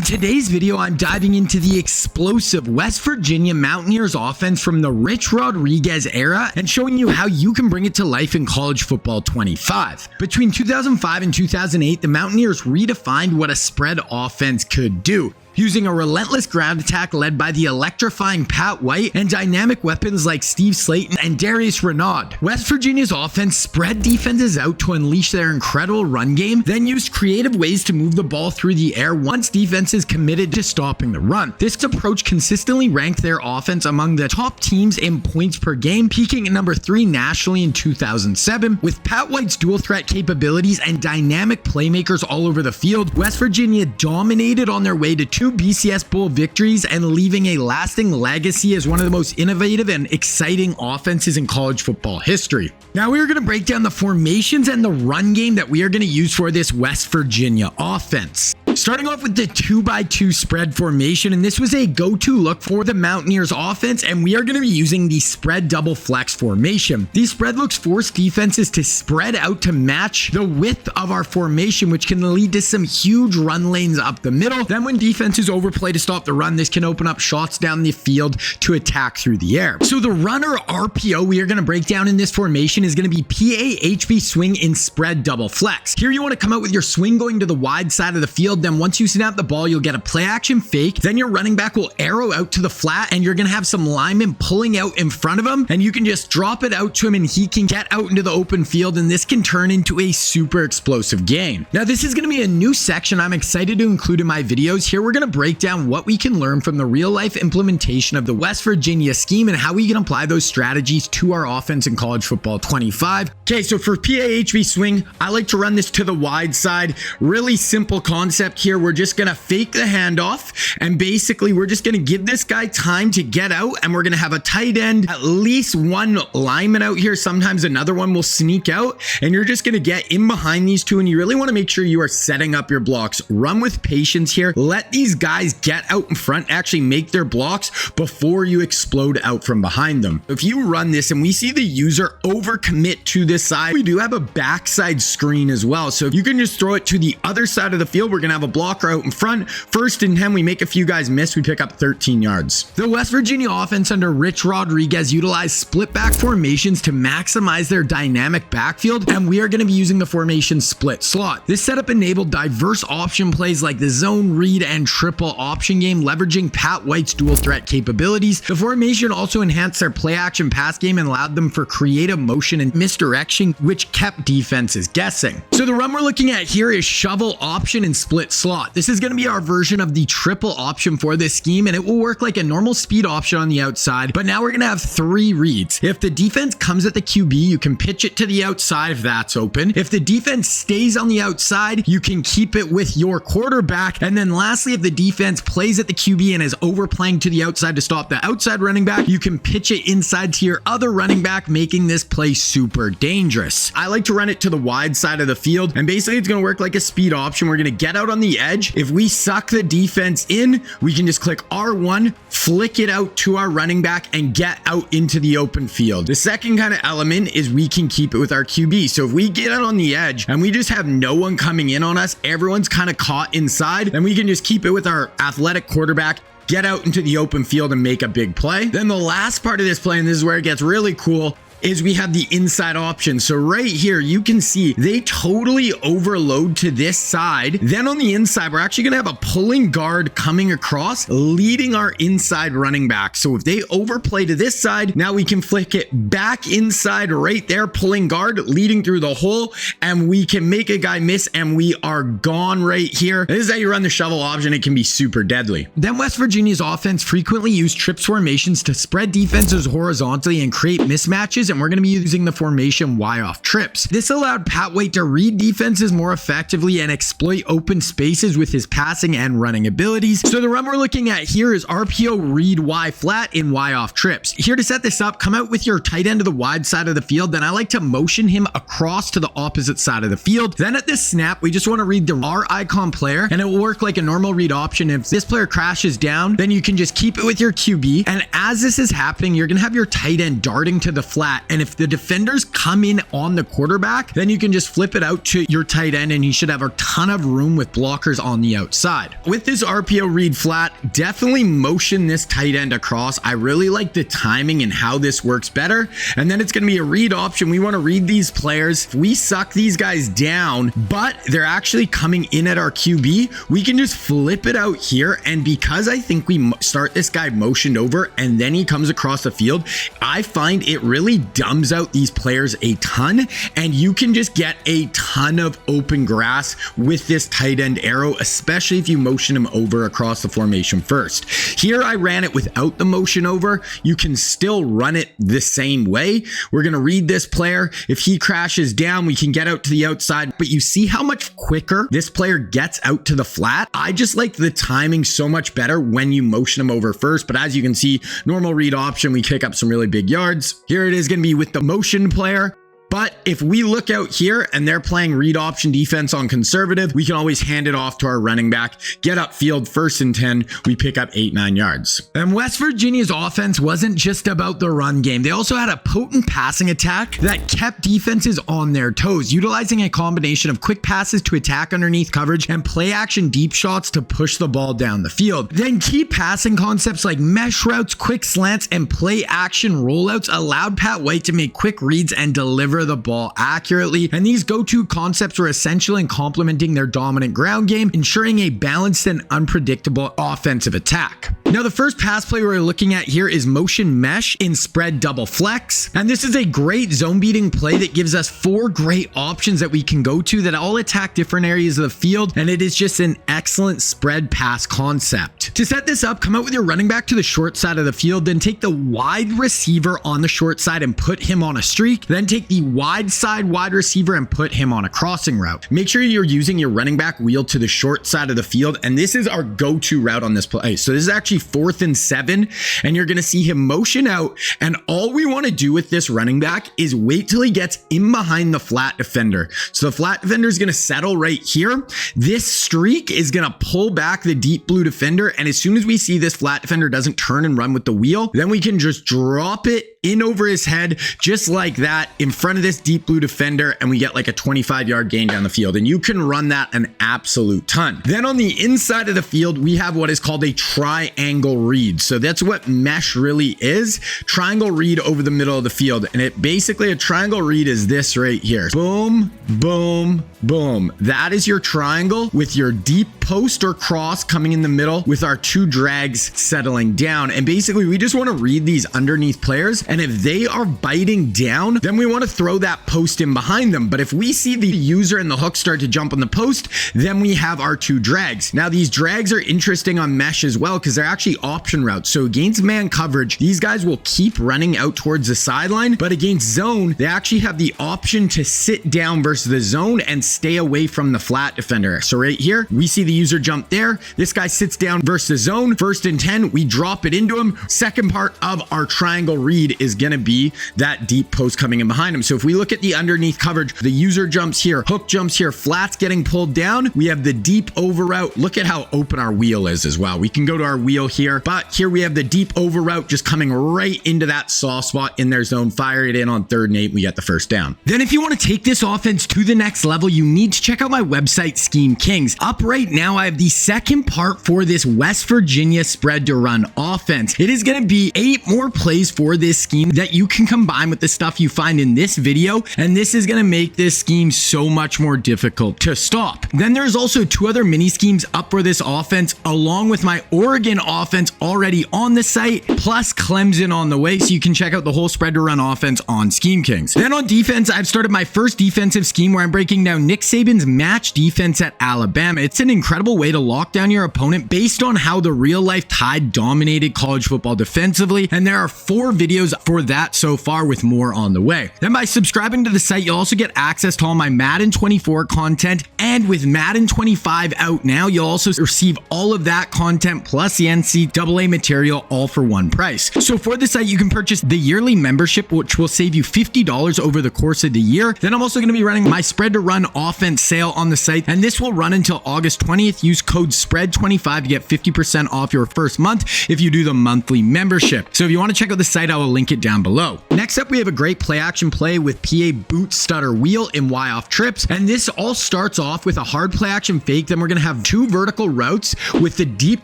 today's video, I'm diving into the explosive West Virginia Mountaineers offense from the Rich Rodriguez era and showing you how you can bring it to life in college football 25. Between 2005 and 2008, the Mountaineers redefined what a spread offense could do, using a relentless ground attack led by the electrifying Pat White and dynamic weapons like Steve Slayton and Darius Renaud. West Virginia's offense spread defenses out to unleash their incredible run game, then used creative ways to move the ball through the air once defenses committed to stopping the run. This approach consistently ranked their offense among the top teams in points per game, peaking at number 3 nationally in 2007. With Pat White's dual threat capabilities and dynamic playmakers all over the field, West Virginia dominated on their way to 2 BCS Bowl victories and leaving a lasting legacy as one of the most innovative and exciting offenses in college football history. Now we are going to break down the formations and the run game that we are going to use for this West Virginia offense. Starting off with the 2x2 spread formation, and this was a go-to look for the Mountaineers offense, and we are going to be using the spread double flex formation. These spread looks force defenses to spread out to match the width of our formation, which can lead to some huge run lanes up the middle. Then when defenses overplay to stop the run, this can open up shots down the field to attack through the air. So the runner RPO we are going to break down in this formation is going to be PAHB swing in spread double flex. Here you want to come out with your swing going to the wide side of the field. Then once you snap the ball, you'll get a play action fake. Then your running back will arrow out to the flat, and you're going to have some linemen pulling out in front of him, and you can just drop it out to him and he can get out into the open field, and this can turn into a super explosive game. Now this is going to be a new section I'm excited to include in my videos. Here we're going to break down what we can learn from the real life implementation of the West Virginia scheme and how we can apply those strategies to our offense in college football 25. Okay, so for PAHB swing, I like to run this to the wide side. Really simple concept here. We're just going to fake the handoff, and basically we're just going to give this guy time to get out, and we're going to have a tight end, at least one lineman out here. Sometimes another one will sneak out, and you're just going to get in behind these two, and you really want to make sure you are setting up your blocks. Run with patience here. Let these guys get out in front, actually make their blocks before you explode out from behind them. If you run this and we see the user overcommit to this side, we do have a backside screen as well. So if you can just throw it to the other side of the field, we're going to have a blocker out in front. 1st and 10, we make a few guys miss, we pick up 13 yards. The West Virginia offense under Rich Rodriguez utilized split back formations to maximize their dynamic backfield, and we are going to be using the formation split slot. This setup enabled diverse option plays like the zone read and triple option game, leveraging Pat White's dual threat capabilities. The formation also enhanced their play action pass game and allowed them for creative motion and misdirection, which kept defenses guessing. So the run we're looking at here is shovel option and split slot. This is going to be our version of the triple option for this scheme, and it will work like a normal speed option on the outside, but now we're going to have 3 reads. If the defense comes at the QB, you can pitch it to the outside if that's open. If the defense stays on the outside, you can keep it with your quarterback. And then lastly, if the defense plays at the QB and is overplaying to the outside to stop the outside running back, you can pitch it inside to your other running back, making this play super dangerous. I like to run it to the wide side of the field, and basically it's going to work like a speed option. We're going to get out on the edge. If we suck the defense in, we can just click R1, flick it out to our running back, and get out into the open field. The second kind of element is we can keep it with our QB. So if we get out on the edge and we just have no one coming in on us, everyone's kind of caught inside, then we can just keep it with our athletic quarterback, get out into the open field and make a big play. Then the last part of this play, and this is where it gets really cool, is we have the inside option. So right here, you can see they totally overload to this side. Then on the inside, we're actually gonna have a pulling guard coming across, leading our inside running back. So if they overplay to this side, now we can flick it back inside right there, pulling guard, leading through the hole, and we can make a guy miss, and we are gone right here. This is how you run the shovel option. It can be super deadly. Then West Virginia's offense frequently used trips formations to spread defenses horizontally and create mismatches, and we're going to be using the formation Y off trips. This allowed Pat White to read defenses more effectively and exploit open spaces with his passing and running abilities. So the run we're looking at here is RPO read Y flat in Y off trips. Here to set this up, come out with your tight end to the wide side of the field. Then I like to motion him across to the opposite side of the field. Then at this snap, we just want to read the R icon player, and it will work like a normal read option. If this player crashes down, then you can just keep it with your QB. And as this is happening, you're going to have your tight end darting to the flat flat, and if the defenders come in on the quarterback, then you can just flip it out to your tight end and he should have a ton of room with blockers on the outside. With this RPO read flat, definitely motion this tight end across. I really like the timing and how this works better. And then it's going to be a read option. We want to read these players. If we suck these guys down, but they're actually coming in at our QB, we can just flip it out here. And because I think we start this guy motioned over and then he comes across the field, I find it really dumbs out these players a ton, and you can just get a ton of open grass with this tight end arrow, especially if you motion him over across the formation first. Here I ran it without the motion over. You can still run it the same way. We're going to read this player. If he crashes down, we can get out to the outside, but you see how much quicker this player gets out to the flat. I just like the timing so much better when you motion him over first, but as you can see, normal read option, we kick up some really big yards. Here it is going to be with the motion player. But if we look out here and they're playing read option defense on conservative, we can always hand it off to our running back, get upfield 1st and 10, we pick up 8-9 yards. And West Virginia's offense wasn't just about the run game. They also had a potent passing attack that kept defenses on their toes, utilizing a combination of quick passes to attack underneath coverage and play action deep shots to push the ball down the field. Then key passing concepts like mesh routes, quick slants, and play action rollouts allowed Pat White to make quick reads and deliver the ball accurately, and these go-to concepts were essential in complementing their dominant ground game, ensuring a balanced and unpredictable offensive attack. Now, the first pass play we're looking at here is motion mesh in spread double flex, and this is a great zone beating play that gives us 4 great options that we can go to that all attack different areas of the field, and it is just an excellent spread pass concept. To set this up, come out with your running back to the short side of the field, then take the wide receiver on the short side and put him on a streak, then take the wide side wide receiver and put him on a crossing route. Make sure you're using your running back wheel to the short side of the field, and this is our go-to route on this play. So this is actually 4th and 7, and you're going to see him motion out, and all we want to do with this running back is wait till he gets in behind the flat defender. So the flat defender is going to settle right here. This streak is going to pull back the deep blue defender, and as soon as we see this flat defender doesn't turn and run with the wheel, then we can just drop it in over his head just like that in front of this deep blue defender, and we get like a 25-yard gain down the field, and you can run that an absolute ton. Then on the inside of the field, we have what is called a triangle read. So that's what mesh really is. Triangle read over the middle of the field, and it basically, a triangle read is this right here. Boom, boom, boom. That is your triangle with your deep post or cross coming in the middle with our 2 drags settling down. And basically we just want to read these underneath players, and if they are biting down, then we want to throw that post in behind them. But if we see the user and the hook start to jump on the post, then we have our 2 drags. Now these drags are interesting on mesh as well because they're actually option routes. So against man coverage, these guys will keep running out towards the sideline, but against zone, they actually have the option to sit down versus the zone and stay away from the flat defender. So right here, we see the user jump there. This guy sits down versus the zone. 1st and 10, we drop it into him. Second part of our triangle read is going to be that deep post coming in behind him. So if we look at the underneath coverage, the user jumps here, hook jumps here, flats getting pulled down. We have the deep over route. Look at how open our wheel is as well. We can go to our wheel here, but here we have the deep over route just coming right into that soft spot in their zone. Fire it in on 3rd and 8. We get the first down. Then if you want to take this offense to the next level, you need to check out my website, Scheme Kings. Up right now, I have the second part for this West Virginia spread to run offense. It is going to be 8 more plays for this scheme that you can combine with the stuff you find in this video, and this is going to make this scheme so much more difficult to stop. Then there's also 2 other mini schemes up for this offense, along with my Oregon offense already on the site, plus Clemson on the way, so you can check out the whole spread to run offense on Scheme Kings. Then on defense, I've started my first defensive scheme where I'm breaking down Nick Saban's match defense at Alabama. It's an incredible way to lock down your opponent based on how the real life Tide dominated college football defensively, and there are 4 videos for that so far with more on the way. Then by subscribing to the site, you'll also get access to all my Madden 24 content, and with Madden 25 out now, you'll also receive all of that content plus the NCAA material all for one price. So for the site, you can purchase the yearly membership, which will save you $50 over the course of the year. Then I'm also going to be running my spread to run offense sale on the site, and this will run until August 20th. Use code SPREAD25 to get 50% off your first month if you do the monthly membership. So if you want to check out the site, I will link link it down below. Next up, we have a great play action play with PA Boot Stutter wheel in Y off trips. And this all starts off with a hard play action fake. Then we're going to have two vertical routes with the deep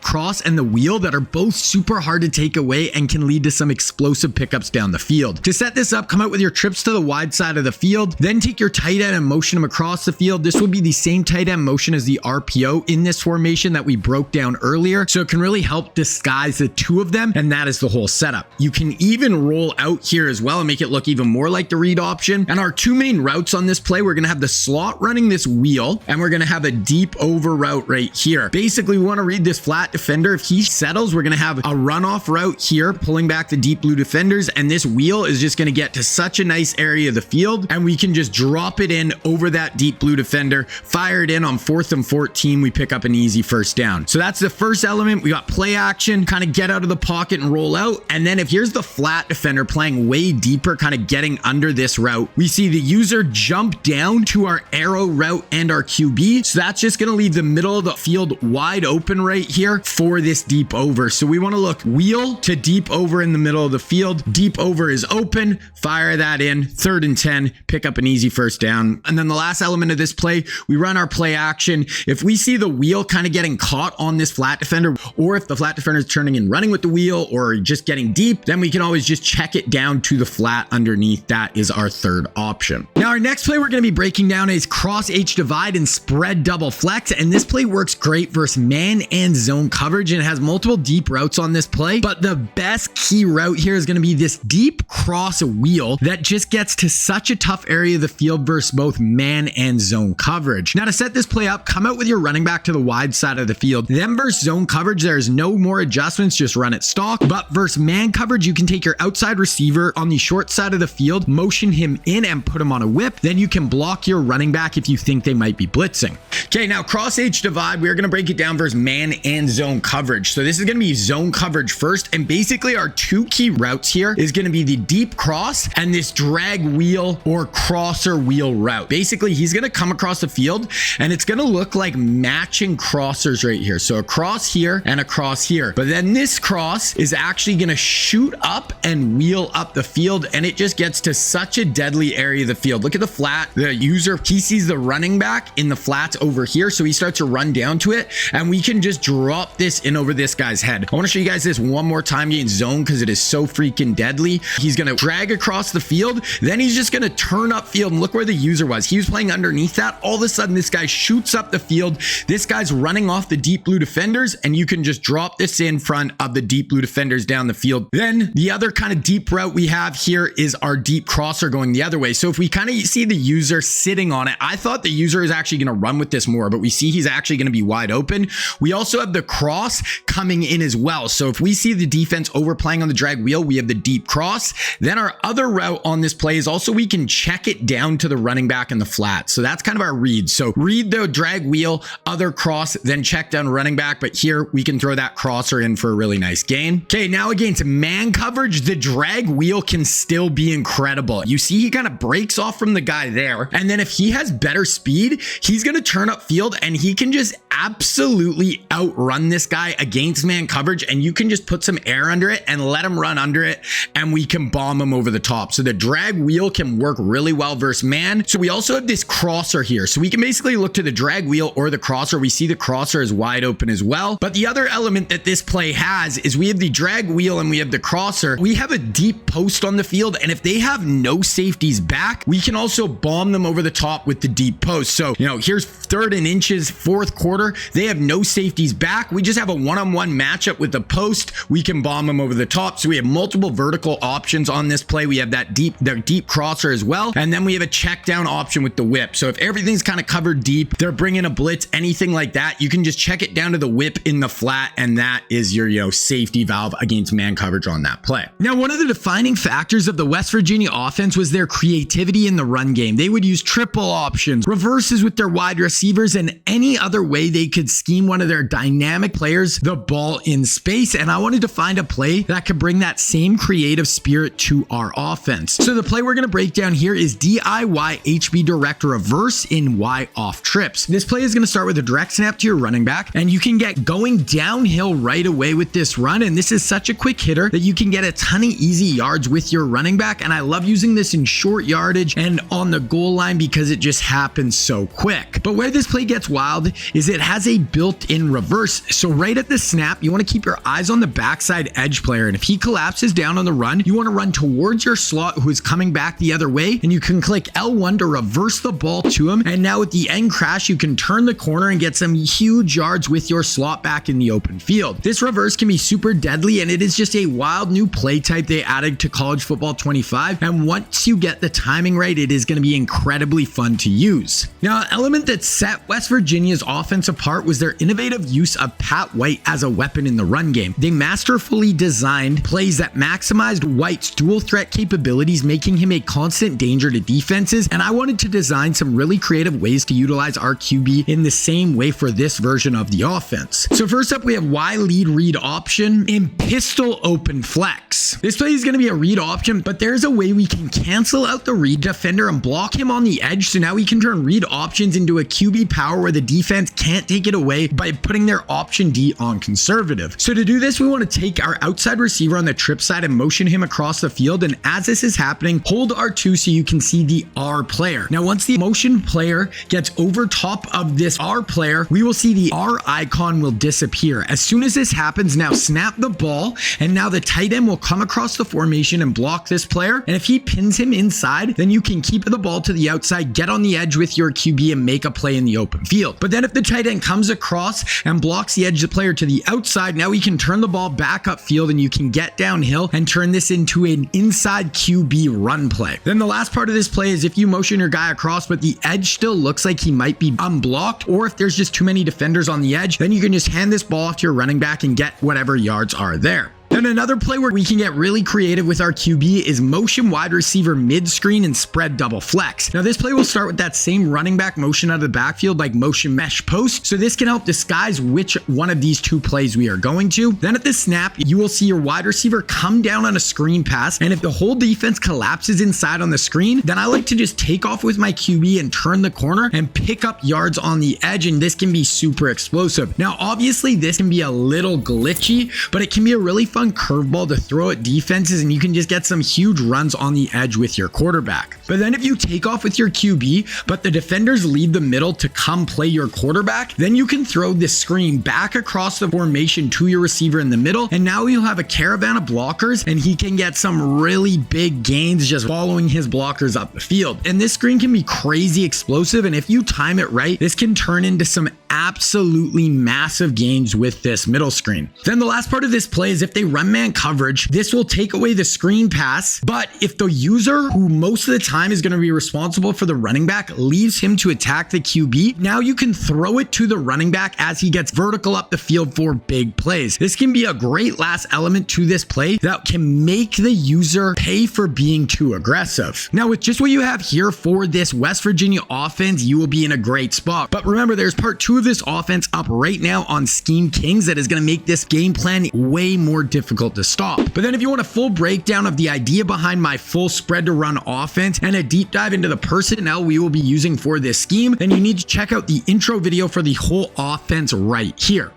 cross and the wheel that are both super hard to take away and can lead to some explosive pickups down the field. To set this up, come out with your trips to the wide side of the field, then take your tight end and motion him across the field. This will be the same tight end motion as the RPO in this formation that we broke down earlier. So it can really help disguise the two of them. And that is the whole setup. You can even roll out here as well and make it look even more like the read option. And our two main routes on this play, we're going to have the slot running this wheel, and we're going to have a deep over route right here. Basically, we want to read this flat defender. If he settles, we're going to have a runoff route here, pulling back the deep blue defenders. And this wheel is just going to get to such a nice area of the field, and we can just drop it in over that deep blue defender, fire it in on 4th and 14. We pick up an easy first down. So that's the first element. We got play action, kind of get out of the pocket and roll out. And then if here's the flat defender playing way deeper, kind of getting under this route, we see the user jump down to our arrow route and our QB. So that's just going to leave the middle of the field wide open right here for this deep over. So we want to look wheel to deep over in the middle of the field. Deep over is open, fire that in, 3rd and 10, pick up an easy first down. And then the last element of this play, we run our play action. If we see the wheel kind of getting caught on this flat defender, or if the flat defender is turning and running with the wheel or just getting deep, then we can always just check it down to the flat underneath. That is our third option. Now our next play we're going to be breaking down is cross H divide and spread double flex. And this play works great versus man and zone coverage, and it has multiple deep routes on this play. But the best key route here is going to be this deep cross wheel that just gets to such a tough area of the field versus both man and zone coverage. Now to set this play up, come out with your running back to the wide side of the field. Then versus zone coverage, there's no more adjustments, just run it stock. But versus man coverage, you can take your outside receiver on the short side of the field, motion him in and put him on a whip. Then you can block your running back if you think they might be blitzing. Okay, now cross H divide, we're going to break it down versus man and zone coverage. So this is going to be zone coverage first. And basically our two key routes here is going to be the deep cross and this drag wheel or crosser wheel route. Basically, he's going to come across the field and it's going to look like matching crossers right here. So a cross here and a cross here. But then this cross is actually going to shoot up and wheel up the field, and it just gets to such a deadly area of the field. Look at the flat. The user, he sees the running back in the flats over here, so he starts to run down to it, and we can just drop this in over this guy's head. I want to show you guys this one more time against zone because it is so freaking deadly. He's going to drag across the field, then he's just going to turn up field, and look where the user was. He was playing underneath that. All of a sudden, this guy shoots up the field. This guy's running off the deep blue defenders, and you can just drop this in front of the deep blue defenders down the field. Then the other kind of deep route we have here is our deep crosser going the other way. So if we kind of see the user sitting on it, I thought the user is actually going to run with this more, but we see he's actually going to be wide open. We also have the cross coming in as well. So if we see the defense overplaying on the drag wheel, we have the deep cross. Then our other route on this play is also we can check it down to the running back in the flat. So that's kind of our read. So read the drag wheel, other cross, then check down running back. But here we can throw that crosser in for a really nice gain. Okay, now against man coverage, the drag wheel can still be incredible. You see he kind of breaks off from the guy there. And then if he has better speed, he's going to turn up field and he can just absolutely outrun this guy against man coverage. And you can just put some air under it and let him run under it, and we can bomb him over the top. So the drag wheel can work really well versus man. So we also have this crosser here. So we can basically look to the drag wheel or the crosser. We see the crosser is wide open as well. But the other element that this play has is we have the drag wheel and we have the crosser. We have a deep post on the field, and if they have no safeties back, we can also bomb them over the top with the deep post. So, here's 3rd and inches, 4th quarter. They have no safeties back. We just have a one-on-one matchup with the post. We can bomb them over the top. So we have multiple vertical options on this play. We have that deep crosser as well. And then we have a check down option with the whip. So if everything's kind of covered deep, they're bringing a blitz, anything like that, you can just check it down to the whip in the flat, and that is your safety valve against man coverage on that play. Now, one of the defining factors of the West Virginia offense was their creativity in the run game. They would use triple options, reverses with their wide receivers, and any other way they could scheme one of their dynamic players the ball in space. And I wanted to find a play that could bring that same creative spirit to our offense. So the play we're going to break down here is DIY HB direct reverse in Y off trips. This play is going to start with a direct snap to your running back, and you can get going downhill right away with this run. And this is such a quick hitter that you can get a ton of getting easy yards with your running back, and I love using this in short yardage and on the goal line because it just happens so quick. But where this play gets wild is it has a built-in reverse. So right at the snap, you want to keep your eyes on the backside edge player, and if he collapses down on the run, you want to run towards your slot who is coming back the other way, and you can click L1 to reverse the ball to him, and now with the end crash, you can turn the corner and get some huge yards with your slot back in the open field. This reverse can be super deadly, and it is just a wild new play type they added to college football 25, and once you get the timing right, it is going to be incredibly fun to use. Now, an element that set West Virginia's offense apart was their innovative use of Pat White as a weapon in the run game. They masterfully designed plays that maximized White's dual threat capabilities, making him a constant danger to defenses, and I wanted to design some really creative ways to utilize our QB in the same way for this version of the offense. So first up, we have Y lead read option and pistol open flex. This play is going to be a read option, but there's a way we can cancel out the read defender and block him on the edge, so now we can turn read options into a QB power where the defense can't take it away by putting their option D on conservative. So to do this, we want to take our outside receiver on the trip side and motion him across the field, and as this is happening, hold R2 so you can see the R player. Now once the motion player gets over top of this R player, we will see the R icon will disappear. As soon as this happens, now snap the ball, and now the tight end will come across the formation and block this player, and if he pins him inside, then you can keep the ball to the outside, get on the edge with your QB and make a play in the open field. But then if the tight end comes across and blocks the edge player to the outside, now we can turn the ball back upfield and you can get downhill and turn this into an inside QB run play. Then the last part of this play is if you motion your guy across but the edge still looks like he might be unblocked, or if there's just too many defenders on the edge, then you can just hand this ball off to your running back and get whatever yards are there. And another play where we can get really creative with our QB is motion wide receiver mid-screen and spread double flex. Now this play will start with that same running back motion out of the backfield like motion mesh post, so this can help disguise which one of these two plays we are going to. Then at the snap, you will see your wide receiver come down on a screen pass, and if the whole defense collapses inside on the screen, then I like to just take off with my QB and turn the corner and pick up yards on the edge, and this can be super explosive. Now obviously this can be a little glitchy, but it can be a really fun curveball to throw at defenses, and you can just get some huge runs on the edge with your quarterback. But then if you take off with your QB, but the defenders leave the middle to come play your quarterback, then you can throw this screen back across the formation to your receiver in the middle, and now you'll have a caravan of blockers, and he can get some really big gains just following his blockers up the field. And this screen can be crazy explosive, and if you time it right, this can turn into some absolutely massive gains with this middle screen. Then the last part of this play is if they run man coverage, this will take away the screen pass, but if the user, who most of the time is going to be responsible for the running back, leaves him to attack the QB, now you can throw it to the running back as he gets vertical up the field for big plays. This can be a great last element to this play that can make the user pay for being too aggressive. Now with just what you have here for this West Virginia offense, you will be in a great spot. But remember, there's part 2 of this offense up right now on Scheme Kings that is going to make this game plan way more difficult to stop. But then if you want a full breakdown of the idea behind my full spread to run offense and a deep dive into the personnel we will be using for this scheme, then you need to check out the intro video for the whole offense right here.